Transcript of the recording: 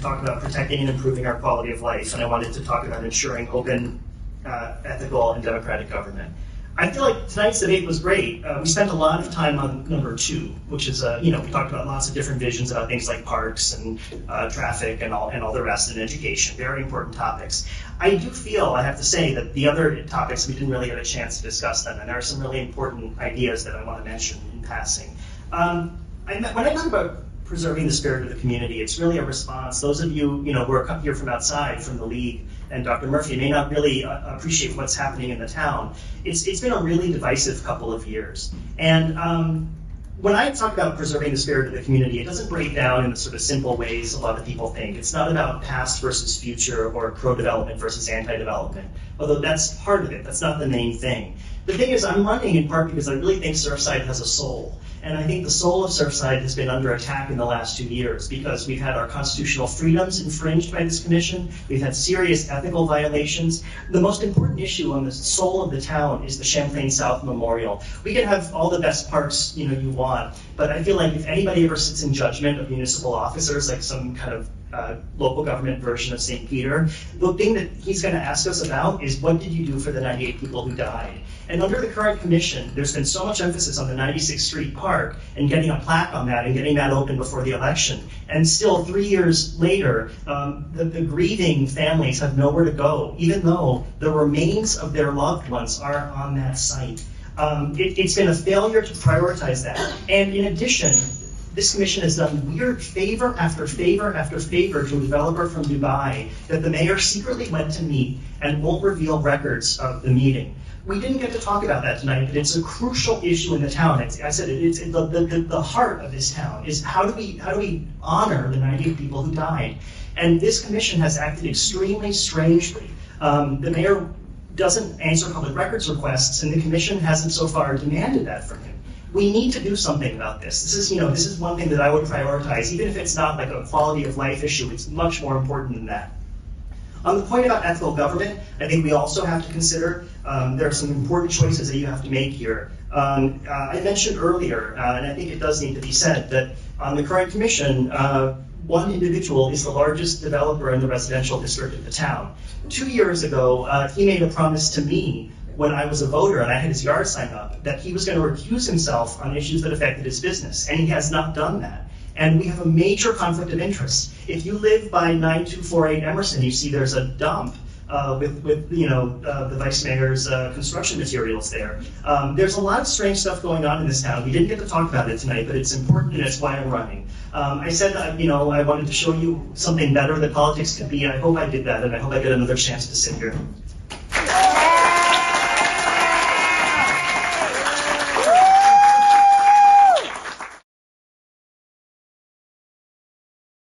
talk about protecting and improving our quality of life, and I wanted to talk about ensuring open, ethical, and democratic government. I feel like tonight's debate was great. We spent a lot of time on number 2, which is, we talked about lots of different visions about things like parks and traffic and all the rest, and education, very important topics. I do feel, I have to say, that the other topics we didn't really have a chance to discuss them, and there are some really important ideas that I want to mention in passing. When I talk about preserving the spirit of the community, it's really a response. Those of you, who are here from outside, from the League, and Dr. Murphy may not really appreciate what's happening in the town. It's been a really divisive couple of years. And when I talk about preserving the spirit of the community, it doesn't break down in the sort of simple ways a lot of people think. It's not about past versus future or pro-development versus anti-development, although that's part of it. That's not the main thing. The thing is, I'm running in part because I really think Surfside has a soul. And I think the soul of Surfside has been under attack in the last 2 years because we've had our constitutional freedoms infringed by this commission. We've had serious ethical violations. The most important issue on the soul of the town is the Champlain South Memorial. We can have all the best parks you want, but I feel like if anybody ever sits in judgment of municipal officers, like some kind of local government version of St. Peter, the thing that he's going to ask us about is, what did you do for the 98 people who died? And under the current commission, there's been so much emphasis on the 96th Street Park and getting a plaque on that and getting that open before the election. And still, 3 years later, the grieving families have nowhere to go, even though the remains of their loved ones are on that site. It's been a failure to prioritize that. And in addition, this commission has done weird favor after favor after favor to a developer from Dubai that the mayor secretly went to meet and won't reveal records of the meeting. We didn't get to talk about that tonight, but it's a crucial issue in the town. I said it's the heart of this town is how do we honor the 98 people who died? And this commission has acted extremely strangely. The mayor doesn't answer public records requests, and the commission hasn't so far demanded that from him. We need to do something about this. This is one thing that I would prioritize, even if it's not like a quality of life issue. It's much more important than that. On the point about ethical government, I think we also have to consider there are some important choices that you have to make here. I mentioned earlier, and I think it does need to be said, that on the current commission, one individual is the largest developer in the residential district of the town. 2 years ago, he made a promise to me when I was a voter and I had his yard sign up that he was going to recuse himself on issues that affected his business, and he has not done that. And we have a major conflict of interest. If you live by 9248 Emerson, you see there's a dump with the vice mayor's construction materials there. There's a lot of strange stuff going on in this town. We didn't get to talk about it tonight, but it's important and it's why I'm running. I said that I wanted to show you something better that politics could be, and I hope I did that, and I hope I get another chance to sit here.